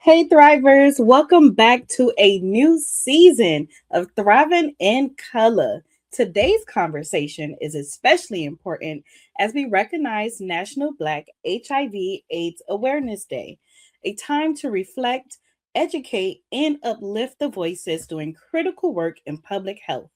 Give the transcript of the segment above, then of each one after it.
Hey Thrivers, welcome back to a new season of Thrivin in Color. Today's conversation is especially important as we recognize National Black HIV/AIDS Awareness Day, a time to reflect, educate, and uplift the voices doing critical work in public health.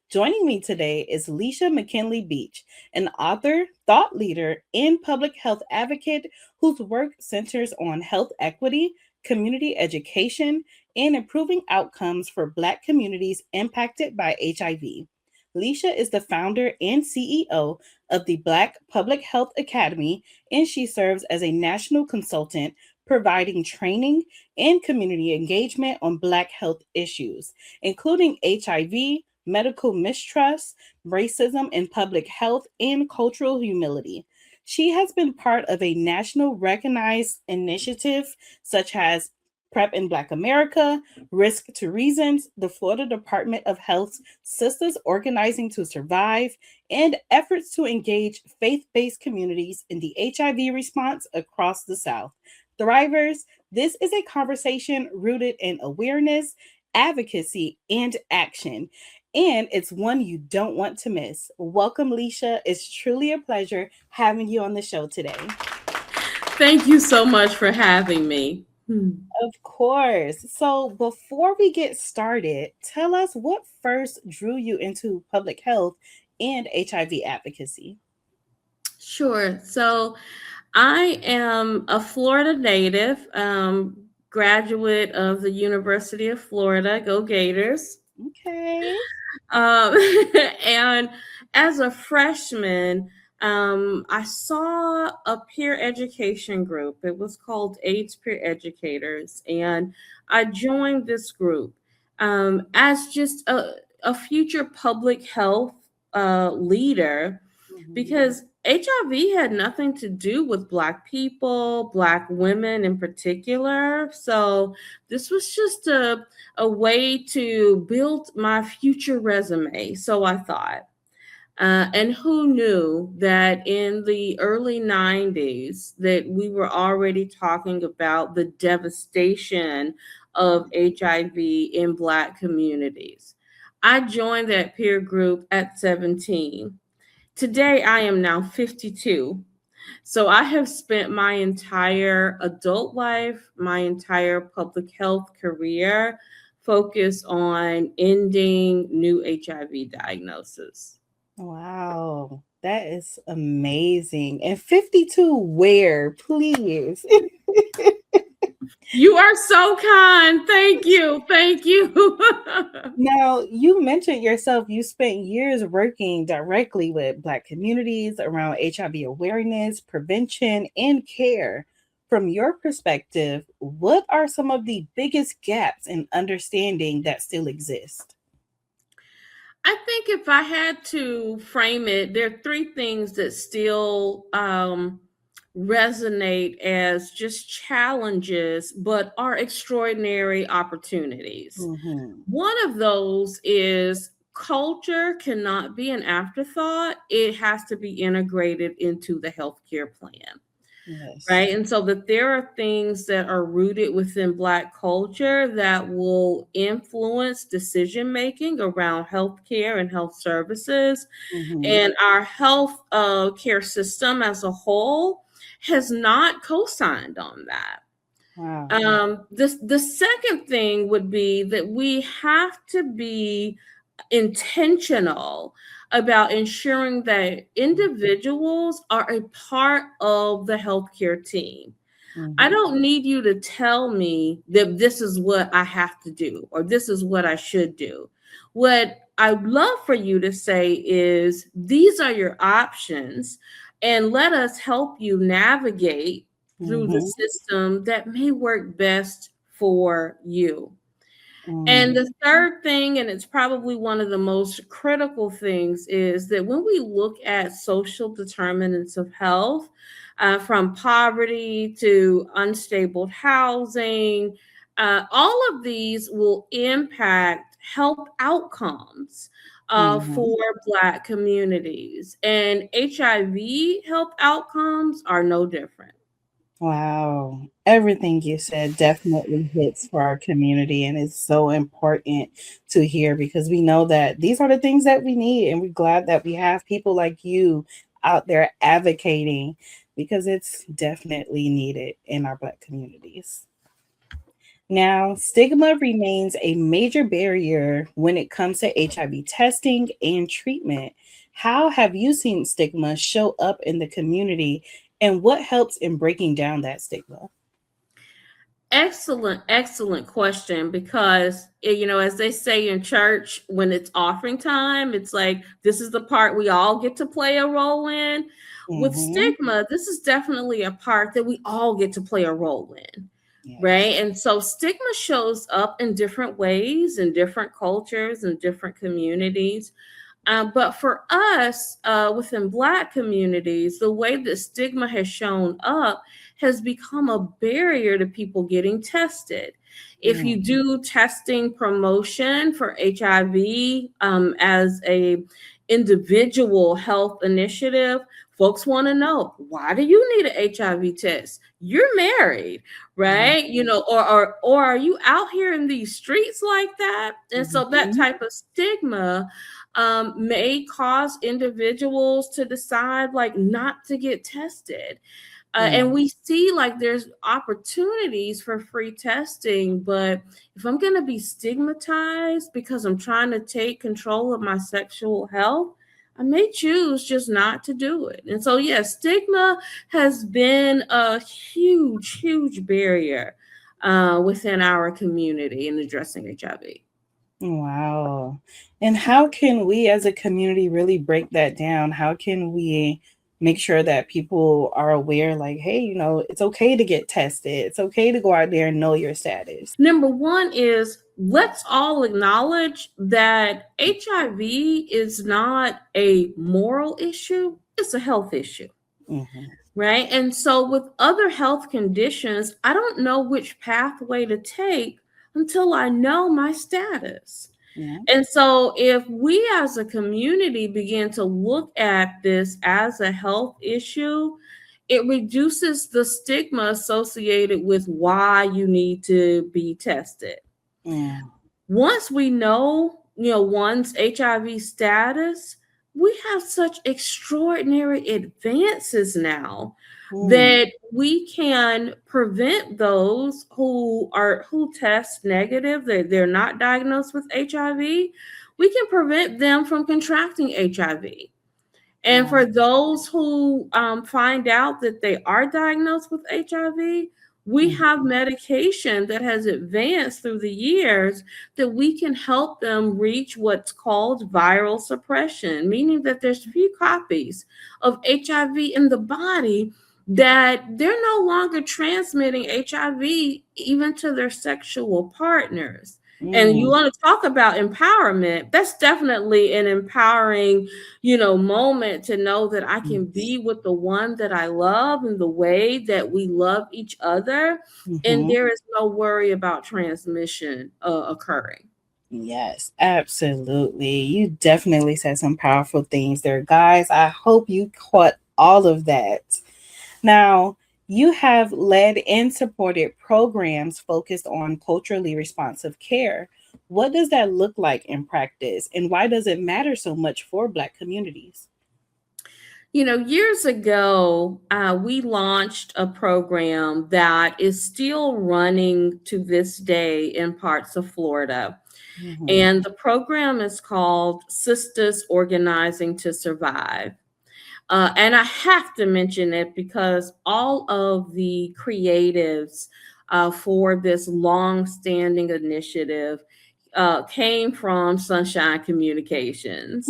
Joining me today is Leisha McKinley-Beach, an author, thought leader, and public health advocate whose work centers on health equity, community education, and improving outcomes for Black communities impacted by HIV. Leisha is the founder and CEO of the Black Public Health Academy, and she serves as a national consultant providing training and community engagement on Black health issues, including HIV, medical mistrust, racism in public health, and cultural humility. She has been part of a national recognized initiative such as PrEP in Black America, Risk to Reasons, the Florida Department of Health's Sisters Organizing to Survive, and efforts to engage faith based communities in the HIV response across the South. Thrivers, this is a conversation rooted in awareness, advocacy, and action. And it's one you don't want to miss. Welcome, Leisha. It's truly a pleasure having you on the show today. Thank you so much for having me. Of course. So, before we get started, tell us what first drew you into public health and HIV advocacy. Sure. So I am a Florida native, graduate of the University of Florida. Go Gators. Okay. Um, and as a freshman, I saw a peer education group. It was called AIDS Peer Educators. And I joined this group as just a future public health leader Mhm. because HIV had nothing to do with Black people, Black women in particular. So this was just a way to build my future resume. So I thought. And who knew that in the early 90s that we were already talking about the devastation of HIV in Black communities? I joined that peer group at 17. Today, I am now 52. So I have spent my entire adult life, my entire public health career focused on ending new HIV diagnosis. Wow, that is amazing. And 52, where, please? You are so kind. Thank you. Thank you. Now, you mentioned yourself, you spent years working directly with Black communities around HIV awareness, prevention, and care. From your perspective, what are some of the biggest gaps in understanding that still exist? I think if I had to frame it, there are three things that still resonate as just challenges, but are extraordinary opportunities. Hmm. One of those is culture cannot be an afterthought, it has to be integrated into the healthcare plan. Yes. Right. And so that there are things that are rooted within Black culture that will influence decision making around healthcare and health services. Hmm. And our health care system as a whole has not co signed on that. Wow. The second thing would be that we have to be intentional about ensuring that individuals are a part of the healthcare team. I Hmm. don't need you to tell me that this is what I have to do or this is what I should do. What I'd love for you to say is these are your options and let us help you navigate through the Hmm. system that may work best for you. And Mm. the third thing, and it's probably one of the most critical things, is that when we look at social determinants of health, from poverty to unstable housing, all of these will impact health outcomes Mhm. for Black communities. And HIV health outcomes are no different. Wow. Everything you said definitely hits for our community, and it's so important to hear because we know that these are the things that we need, and we're glad that we have people like you out there advocating because it's definitely needed in our Black communities. Now, stigma remains a major barrier when it comes to HIV testing and treatment. How have you seen stigma show up in the community, and what helps in breaking down that stigma? Excellent, excellent question. Because, as they say in church, when it's offering time, it's like this is the part we all get to play a role in. With Mm-hmm. stigma, this is definitely a part that we all get to play a role in. Yes. Right. And so stigma shows up in different ways in different cultures and different communities. But for us, within Black communities, the way that stigma has shown up has become a barrier to people getting tested. If Mm, you do testing promotion for HIV as a individual health initiative, folks want to know, why do you need an HIV test? You're married, mm, right? Or are you out here in these streets like that? And so that mhm, type of stigma may cause individuals to decide like not to get tested. And mm, we see like there's opportunities for free testing, but if I'm going to be stigmatized because I'm trying to take control of my sexual health, I may choose just not to do it. And so, yeah, stigma has been a huge, huge barrier within our community in addressing HIV. wow. And how can we as a community really break that down? How can we make sure that people are aware, like, hey, it's okay to get tested. It's okay to go out there and know your status. Number one is, let's all acknowledge that HIV is not a moral issue, it's a health issue, Hmm. right? And so, with other health conditions, I don't know which pathway to take until I know my status. Yeah. And so, if we as a community begin to look at this as a health issue, it reduces the stigma associated with why you need to be tested. Mm, Once we know, one's HIV status, we have such extraordinary advances now mm, that we can prevent those who test negative, that they're not diagnosed with HIV. We can prevent them from contracting HIV. And wow. for those who find out that they are diagnosed with HIV, we Mm, have medication that has advanced through the years that we can help them reach what's called viral suppression, meaning that there's few copies of HIV in the body, that they're no longer transmitting HIV even to their sexual partners. And you mm, want to talk about empowerment, that's definitely an empowering moment to know that I can yes. be with the one that I love in the way that we love each other. And Hmm. there is no worry about transmission occurring. Yes, absolutely. You definitely said some powerful things there, guys. I hope you caught all of that. Now, you have led and supported programs focused on culturally responsive care. What does that look like in practice, and why does it matter so much for Black communities? Years ago, we launched a program that is still running to this day in parts of Florida. Mhm. And the program is called Sisters Organizing to Survive. And I have to mention it because all of the creatives for this long-standing initiative came from Sunshine Communications.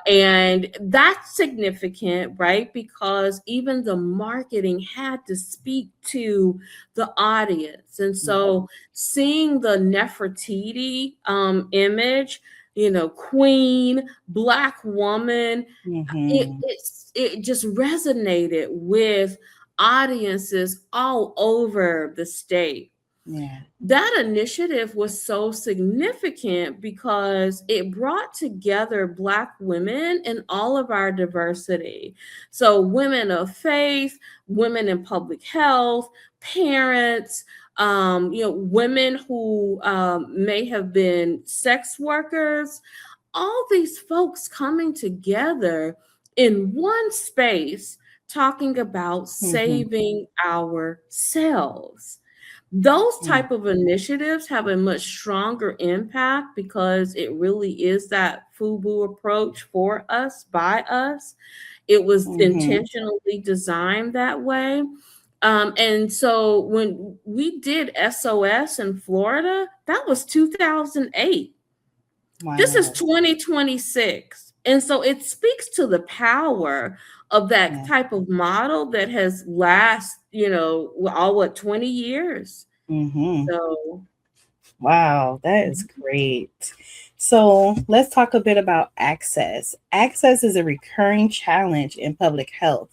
And that's significant, right? Because even the marketing had to speak to the audience. And so seeing the Nefertiti image, queen, Black woman, Mhm. it just resonated with audiences all over the state. Yeah. That initiative was so significant because it brought together Black women in all of our diversity. So, women of faith, women in public health, parents, women who may have been sex workers, all these folks coming together in one space talking about Mm-hmm. saving ourselves. Those Yeah. type of initiatives have a much stronger impact because it really is that FUBU approach for us, by us. It was Mm-hmm. intentionally designed that way. And so when we did SOS in Florida, that was 2008. This is Wow. 2026. And so it speaks to the power of that Yeah. type of model that has last, all what, 20 years. Mm-hmm. So, Wow, that is great. So let's talk a bit about access. Access is a recurring challenge in public health.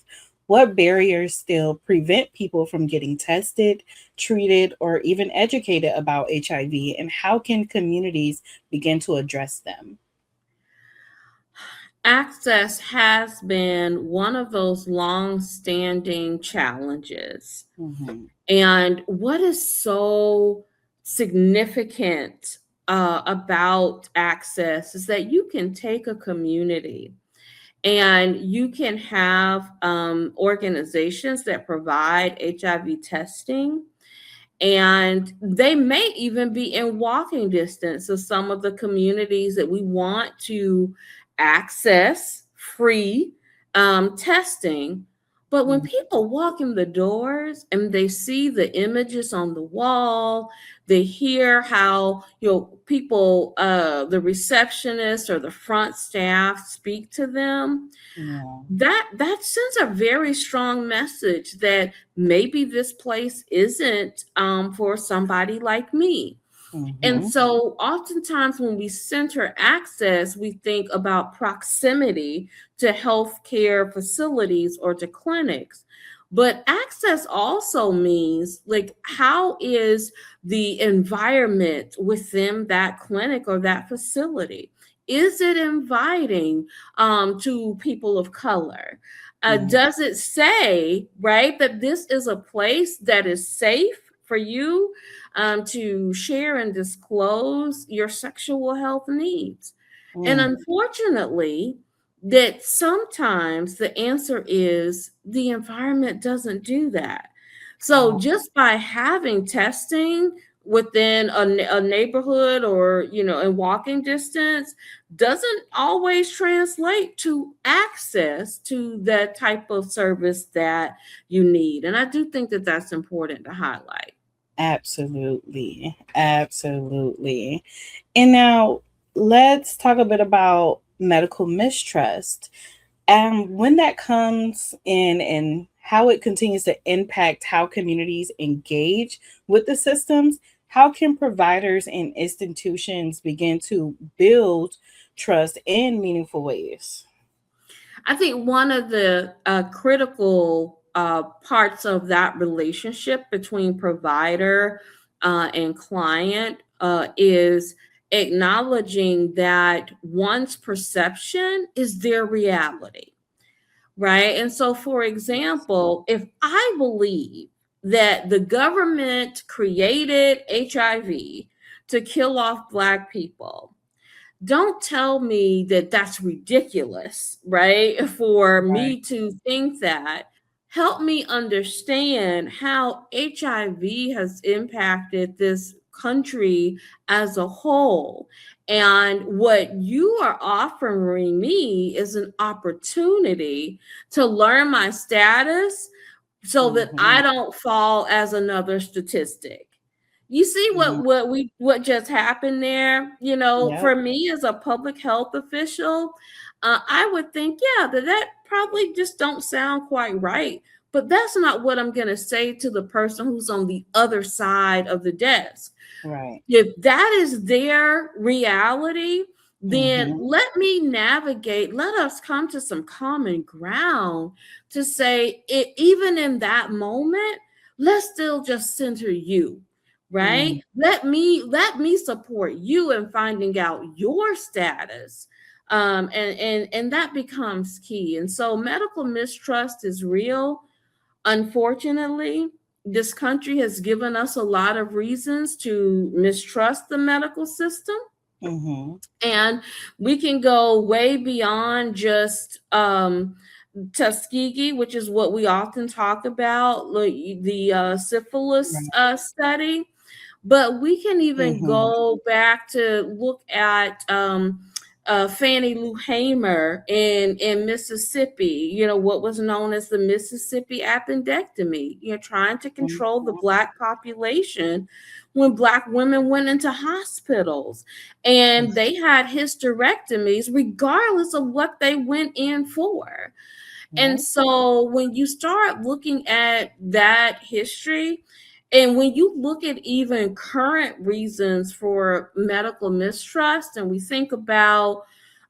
What barriers still prevent people from getting tested, treated, or even educated about HIV, and how can communities begin to address them? access has been one of those long-standing challenges. Hmm. And what is so significant about access is that you can take a community and you can have organizations that provide HIV testing, and they may even be in walking distance of some of the communities that we want to access free testing. But when people walk in the doors and they see the images on the wall, they hear how people, the receptionist or the front staff speak to them, Yeah. that sends a very strong message that maybe this place isn't for somebody like me. And Hmm. so oftentimes when we center access, we think about proximity to healthcare facilities or to clinics. But access also means, like, how is the environment within that clinic or that facility? Is it inviting to people of color? Yeah. Does it say, right, that this is a place that is safe for you to share and disclose your sexual health needs? And Mm. unfortunately, that sometimes the answer is the environment doesn't do that. So Wow. just by having testing within a neighborhood or in walking distance doesn't always translate to access to that type of service that you need. And I do think that that's important to highlight. Absolutely. Absolutely. And now let's talk a bit about medical mistrust. When that comes in and how it continues to impact how communities engage with the systems, how can providers and institutions begin to build trust in meaningful ways? I think one of the critical parts of that relationship between provider and client is acknowledging that one's perception is their reality, right? And so, for example, if I believe that the government created HIV to kill off Black people, don't tell me that that's ridiculous, right? For Right. me to think that. Help me understand how HIV has impacted this country as a whole. And what you are offering me is an opportunity to learn my status so that I Hmm. don't fall as another statistic. You see Yeah. what just happened there? Yep. For me as a public health official, I would think, yeah, that probably just don't sound quite right. But that's not what I'm going to say to the person who's on the other side of the desk. Right. If that is their reality, then Hmm. let me navigate, let us come to some common ground to say, even in that moment, let's still just center you. right? Mm, Let me support you in finding out your status. And that becomes key. And so medical mistrust is real. Unfortunately, this country has given us a lot of reasons to mistrust the medical system. mm-hmm. And we can go way beyond just Tuskegee, which is what we often talk about, like the syphilis Right. study. But we can even Mm-hmm. go back to look at Fannie Lou Hamer in Mississippi, what was known as the Mississippi appendectomy, trying to control the Black population when Black women went into hospitals and they had hysterectomies regardless of what they went in for. And Right. so when you start looking at that history, and when you look at even current reasons for medical mistrust, and we think about,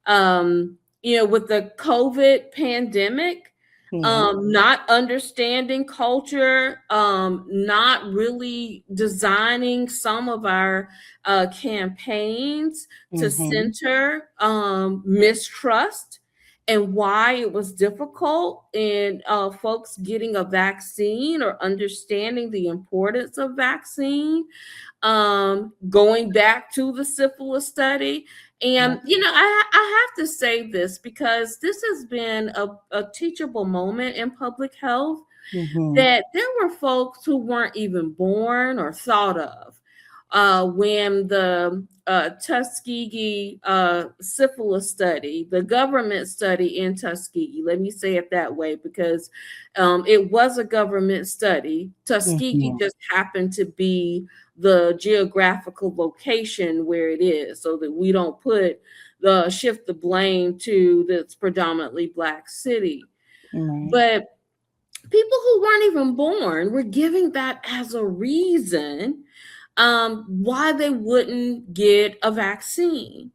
with the COVID pandemic, Yeah. not understanding culture, not really designing some of our campaigns to Mm-hmm. center mistrust and why it was difficult in folks getting a vaccine or understanding the importance of vaccine, going back to the syphilis study. Right. And, I have to say this because this has been a teachable moment in public health, Mm-hmm. that there were folks who weren't even born or thought of when the Tuskegee syphilis study, the government study in Tuskegee, let me say it that way because it was a government study. Tuskegee Mm-hmm. just happened to be the geographical location where it is, so that we don't shift the blame to this predominantly Black city. Right. But people who weren't even born were giving that as a reason why they wouldn't get a vaccine.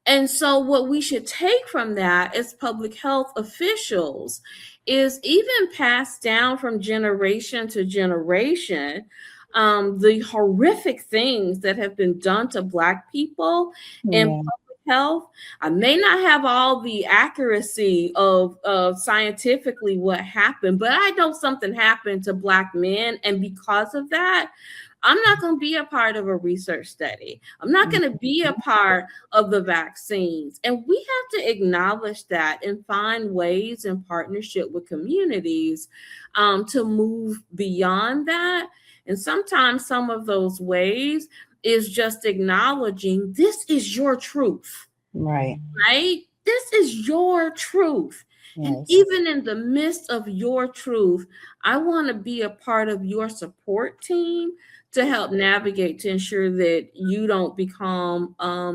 And so, what we should take from that as public health officials is even passed down from generation to generation. The horrific things that have been done to Black people in Yeah. public health. I may not have all the accuracy of scientifically what happened, but I know something happened to Black men. And because of that, I'm not going to be a part of a research study. I'm not going to be a Mm-hmm. part of the vaccines. And we have to acknowledge that and find ways in partnership with communities to move beyond that. And sometimes some of those ways is just acknowledging this is your truth, Right. right? This is your truth. And Yes. even in the midst of your truth, I want to be a part of your support team to help navigate to ensure that you don't become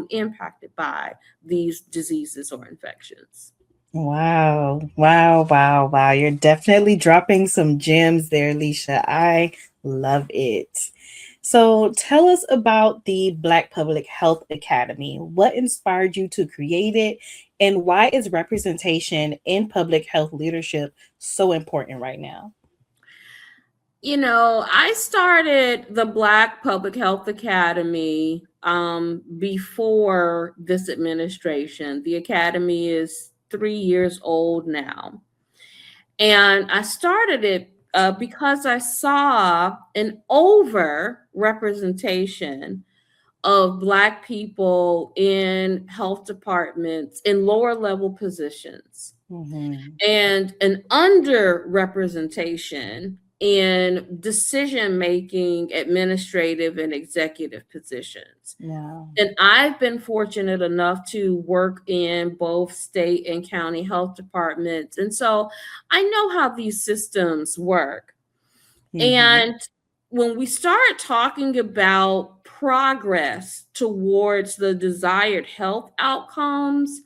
impacted by these diseases or infections. Wow. Wow. Wow. Wow. You're definitely dropping some gems there, Leisha. I love it. So tell us about the Black Public Health Academy. What inspired you to create it? And why is representation in public health leadership so important right now? I started the Black Public Health Academy before this administration. The academy is 3 years old now. And I started it because I saw an over representation of Black people in health departments in lower level positions, Mhm. and an underrepresentation in decision making, administrative, and executive positions. Wow. And I've been fortunate enough to work in both state and county health departments. And so I know how these systems work. Mhm. And when we start talking about progress towards the desired health outcomes,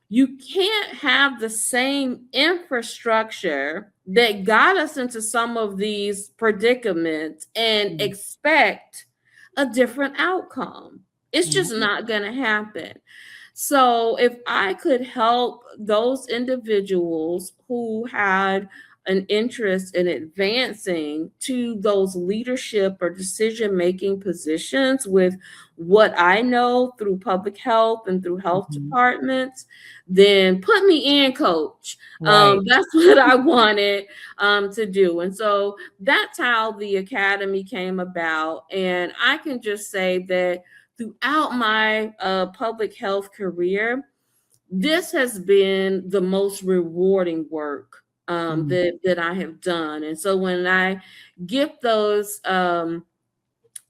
you can't have the same infrastructure that got us into some of these predicaments and Mhm. expect a different outcome. It's just not going to happen. So, if I could help those individuals who had an interest in advancing to those leadership or decision making positions with what I know through public health and through health Mhm. departments, then put me in, coach. Right. That's what I wanted to do. And so that's how the academy came about. And I can just say that throughout my public health career, this has been the most rewarding work Mm. that I have done. And so when I get those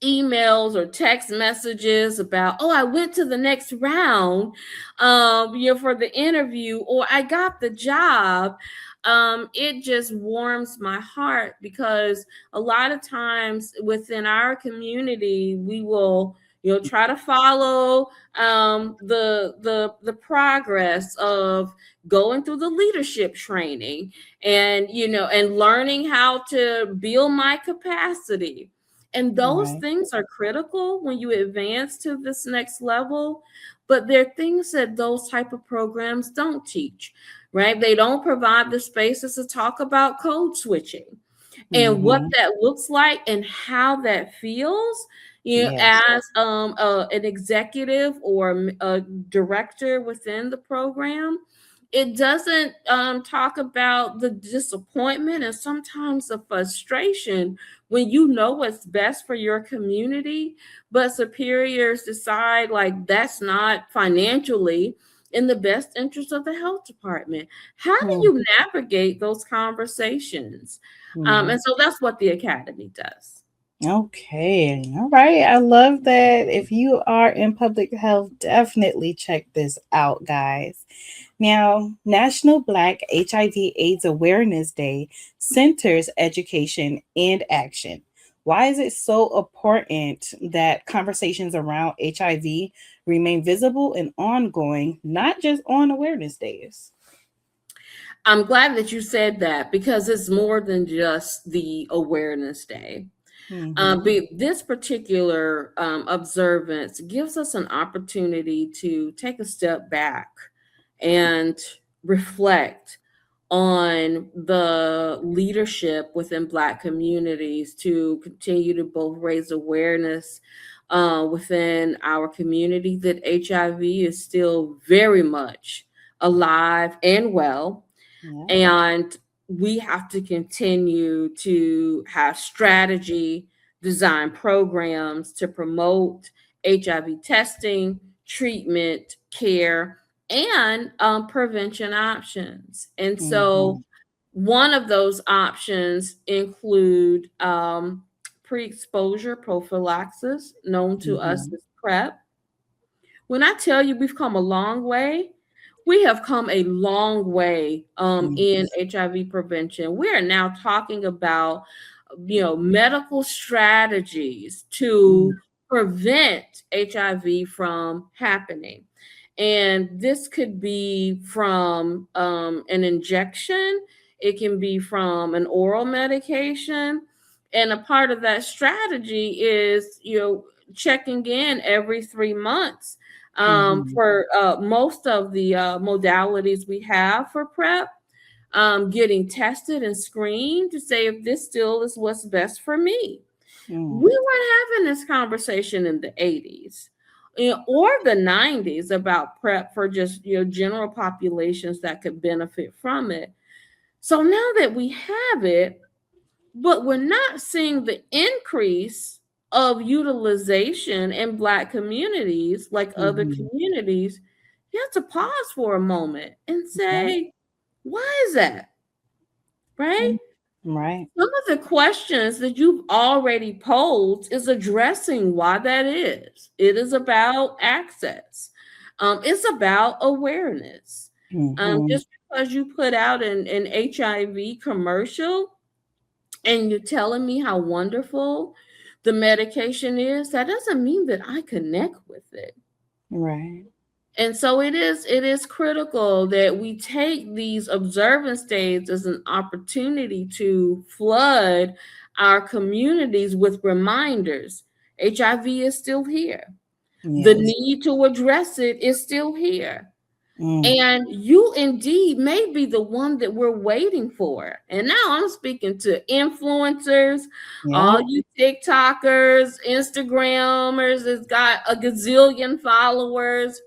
emails or text messages about, oh, I went to the next round, for the interview, or I got the job, it just warms my heart, because a lot of times within our community, we will, try to follow the progress of going through the leadership training, and learning how to build my capacity. And those Right. things are critical when you advance to this next level, but they're things that those type of programs don't teach, right? They don't provide the spaces to talk about code switching and what Hmm. that looks like and how that feels, Yes. as an executive or a director within the program. It doesn't talk about the disappointment and sometimes the frustration when you know what's best for your community, but superiors decide like that's not financially in the best interest of the health department. How do Mm. you navigate those conversations? Right. And so that's what the academy does. Okay. All right. I love that. If you are in public health, definitely check this out, guys. Now, National Black HIV/AIDS Awareness Day centers education and action. Why is it so important that conversations around HIV remain visible and ongoing, not just on awareness days? I'm glad that you said that, because it's more than just the awareness day. Mm-hmm. This particular observance gives us an opportunity to take a step back and reflect on the leadership within Black communities to continue to both raise awareness within our community that HIV is still very much alive and well, Yeah. and we have to continue to have strategy, design programs to promote HIV testing, treatment, care, and prevention options. And Mm-hmm. so one of those options include pre-exposure prophylaxis, known to us Mm-hmm. as PrEP. When I tell you we've come a long way, we have come a long way in Yes. HIV prevention. We are now talking about, medical strategies Mm-hmm. to prevent HIV from happening. And this could be from an injection, it can be from an oral medication. And a part of that strategy is, checking in every 3 months Mm-hmm. for most of the modalities we have for PrEP, getting tested and screened to say if this still is what's best for me. Mm. We weren't having this conversation in the 80s, or the 90s about PrEP for just general populations that could benefit from it. So now that we have it, but we're not seeing the increase of utilization in Black communities like other Mm-hmm. communities, you have to pause for a moment and Yeah. say, why is that? Right? Mm. Right. Some of the questions that you've already posed is addressing why that is. It is about access. It's about awareness. Mm-hmm. Just because you put out an HIV commercial and you're telling me how wonderful the medication is, that doesn't mean that I connect with it. Right. And so it is critical that we take these observance days as an opportunity to flood our communities with reminders. HIV is still here. The Yes. need to address it is still here. Mm. And you indeed may be the one that we're waiting for. And now I'm speaking to influencers, Yeah. all you TikTokers, Instagrammers that's got a gazillion followers.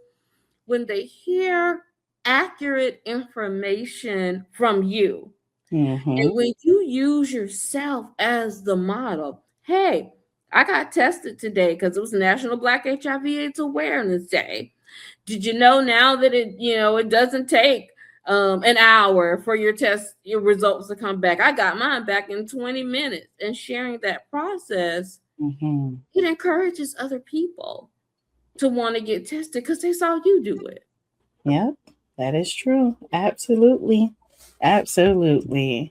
When they hear accurate information from you, Mm-hmm. and when you use yourself as the model, hey, I got tested today because it was National Black HIV/AIDS Awareness Day. Did you know now that it doesn't take an hour for your results to come back? I got mine back in 20 minutes. And sharing that process, Mm-hmm. it encourages other people to want to get tested because they saw you do it. Yep, that is true. Absolutely. Absolutely.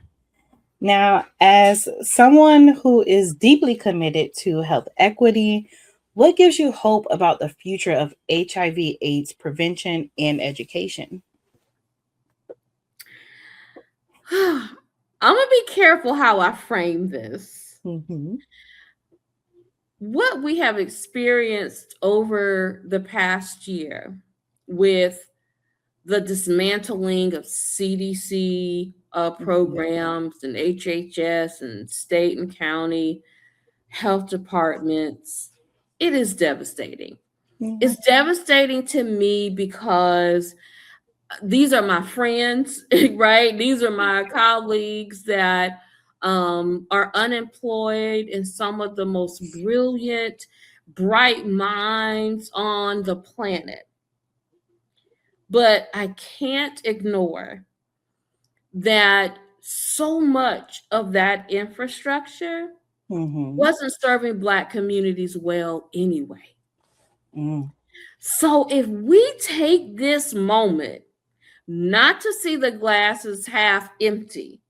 Now, as someone who is deeply committed to health equity, what gives you hope about the future of HIV/AIDS prevention and education? I'm gonna be careful how I frame this. Mm-hmm. What we have experienced over the past year with the dismantling of CDC Yeah. programs and HHS and state and county health departments, it is devastating. Yeah. It's devastating to me because these are my friends, right? These are my colleagues that are unemployed and some of the most brilliant, bright minds on the planet. But I can't ignore that so much of that infrastructure Mm-hmm. wasn't serving Black communities well anyway. Mm. So if we take this moment not to see the glass as half empty,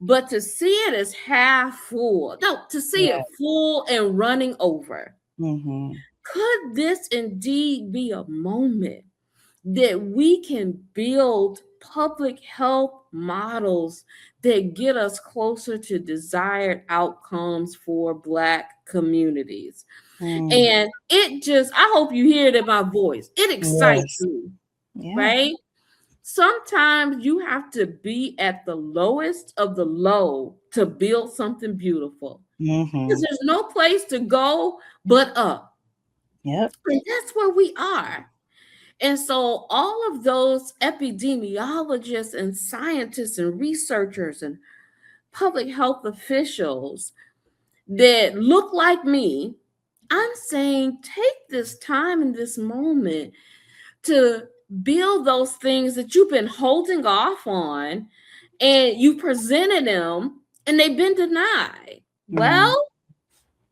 but to see it as half full, no, to see Yeah. it full and running over, Mm-hmm. could this indeed be a moment that we can build public health models that get us closer to desired outcomes for Black communities? Mm. And I hope you hear it in my voice. It excites Yes. me, Yeah. right? Sometimes you have to be at the lowest of the low to build something beautiful because Mm-hmm. there's no place to go but up. Yep. And that's where we are. And so, all of those epidemiologists and scientists and researchers and public health officials that look like me, I'm saying take this time and this moment to build those things that you've been holding off on and you presented them and they've been denied. Mm. Well,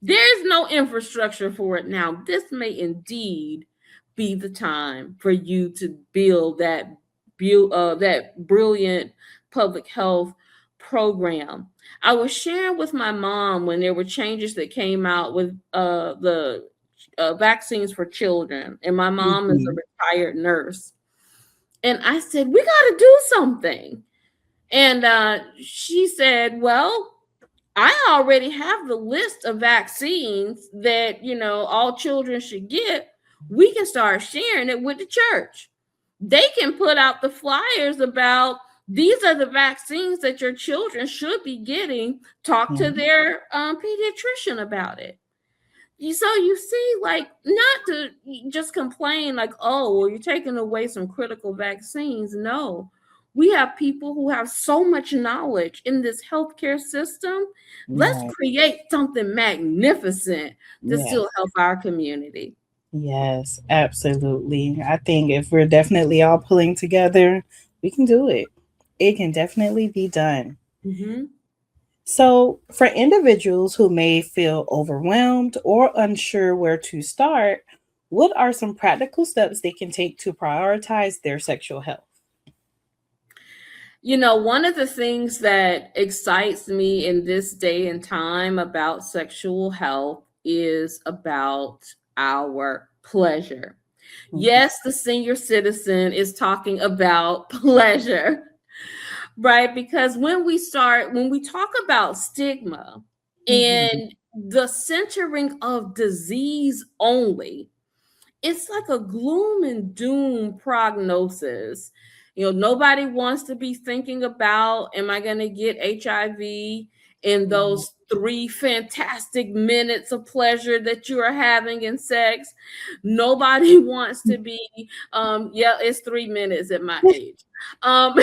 there's no infrastructure for it now. This may indeed be the time for you to build that brilliant public health program. I was sharing with my mom when there were changes that came out with the vaccines for children, and my mom is a Mm-hmm. retired nurse. And I said, we got to do something. And she said, well, I already have the list of vaccines that, all children should get. We can start sharing it with the church. They can put out the flyers about these are the vaccines that your children should be getting. Talk to Yeah. their pediatrician about it. So you see, like, not to just complain, like, oh, well, you're taking away some critical vaccines. No, we have people who have so much knowledge in this healthcare system. Let's Right. create something magnificent to Yes. still help our community. Yes, absolutely. I think if we're definitely all pulling together, we can do it. It can definitely be done. Mm-hmm. So, for individuals who may feel overwhelmed or unsure where to start, what are some practical steps they can take to prioritize their sexual health? One of the things that excites me in this day and time about sexual health is about our pleasure. Mhm. Yes, the senior citizen is talking about pleasure, right? Because when we talk about stigma Mhm. and the centering of disease only, it's like a gloom and doom prognosis. Nobody wants to be thinking about, am I going to get HIV in Mhm. those 3 fantastic minutes of pleasure that you are having in sex? Nobody wants to be, yeah, it's 3 minutes at my age. Um,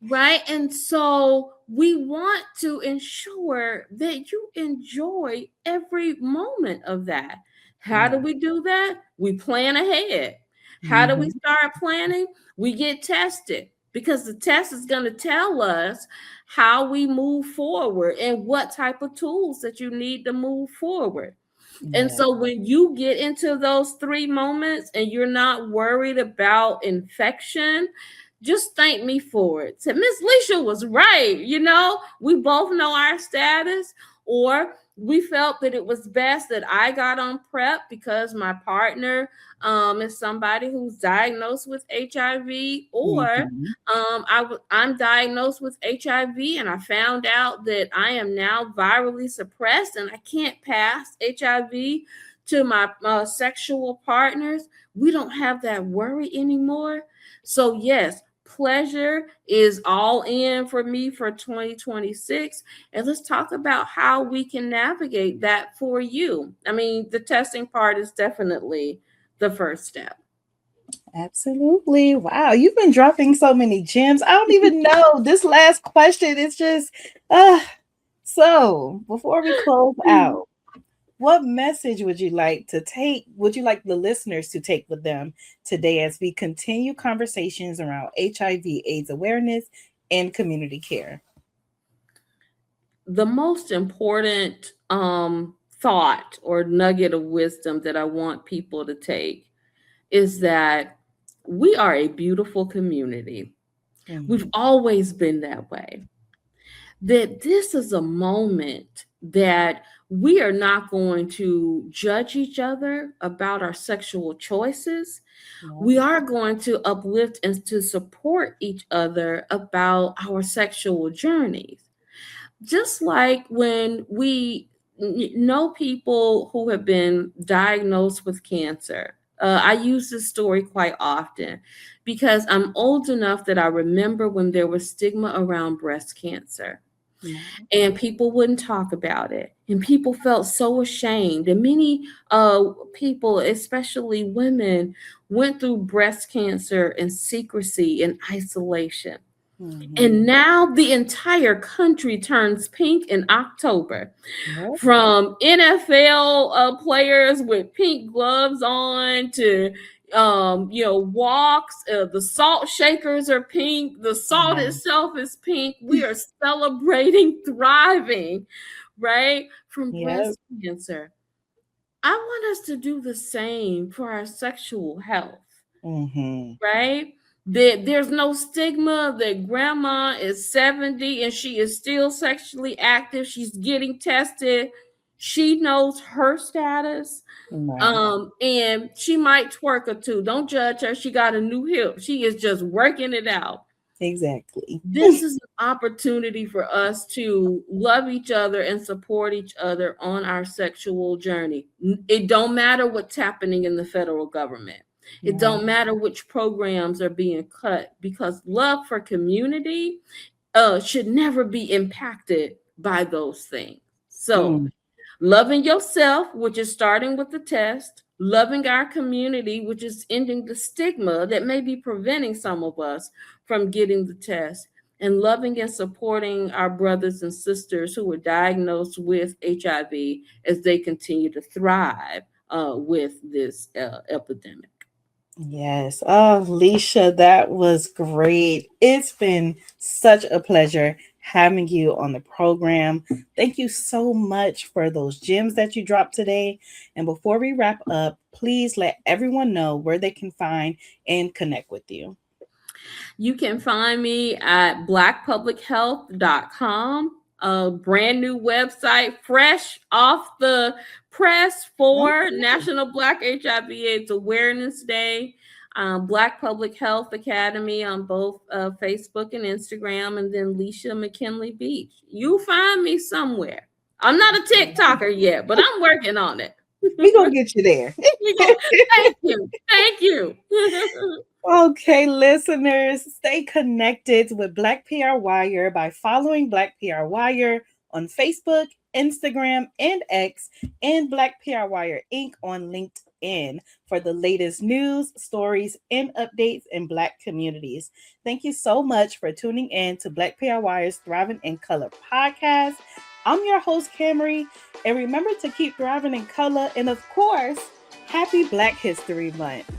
right? And so we want to ensure that you enjoy every moment of that. How do Yeah. we do that? We plan ahead. How do we Mhm. start planning? We get tested, because the test is going to tell us how we move forward and what type of tools that you need to move forward. And Yeah. so when you get into those 3 moments and you're not worried about infection, just thank me for it. So Miss Leisha was right. We both know our status, or we felt that it was best that I got on PrEP because my partner is somebody who's diagnosed with HIV, or Mhm. I'm diagnosed with HIV and I found out that I am now virally suppressed and I can't pass HIV to my sexual partners. We don't have that worry anymore. So, yes, pleasure is all in for me for 2026. And let's talk about how we can navigate that for you. I mean, the testing part is definitely the first step. Absolutely. Wow, you've been dropping so many gems. I don't even know. This last question is just uh so before we close out, what message would you like the listeners to take with them today as we continue conversations around HIV AIDS awareness and community care? The most important thought or nugget of wisdom that I want people to take is that we are a beautiful community. We've Mhm. always been that way. That this is a moment that we are not going to judge each other about our sexual choices. Yeah. We are going to uplift and to support each other about our sexual journeys. Just like when we know people who have been diagnosed with cancer. I use this story quite often because I'm old enough that I remember when there was stigma around breast cancer Yeah. and people wouldn't talk about it. And people felt so ashamed. And many people, especially women, went through breast cancer in secrecy and isolation. And Mhm. now the entire country turns pink in October. Yep. From NFL players with pink gloves on to walks. The salt shakers are pink. The salt Yeah. itself is pink. We are celebrating thriving, right? From Yep. breast cancer. I want us to do the same for our sexual health, Mhm. right? That there's no stigma that grandma is 70 and she is still sexually active. She's getting tested. She knows her status. Right. And she might twerk or two. Don't judge her. She got a new hip. She is just working it out. Exactly. This is an opportunity for us to love each other and support each other on our sexual journey. It don't matter what's happening in the federal government. It Right. don't matter which programs are being cut, because love for community should never be impacted by those things. So Mm. loving yourself, which is starting with the test, loving our community, which is ending the stigma that may be preventing some of us from getting the test, and loving and supporting our brothers and sisters who were diagnosed with HIV as they continue to thrive with this epidemic. Yes. Oh, Leisha, that was great. It's been such a pleasure having you on the program. Thank you so much for those gems that you dropped today. And before we wrap up, please let everyone know where they can find and connect with you. You can find me at blackpublichealth.com, a brand new website, fresh off the press for Okay. National Black HIV/AIDS Awareness Day. Black Public Health Academy on both Facebook and Instagram, and then Leisha McKinley-Beach. You find me somewhere. I'm not a TikToker yet, but I'm working on it. We gonna get you there. We go. Thank you. Thank you. Okay, listeners, stay connected with Black PR Wire by following Black PR Wire on Facebook, Instagram, and X, and Black PR Wire Inc. on LinkedIn for the latest news, stories, and updates in Black communities. Thank you so much for tuning in to Black PR Wire's Thriving in Color podcast. I'm your host, Camry, and remember to keep thriving in color, and of course, happy Black History Month.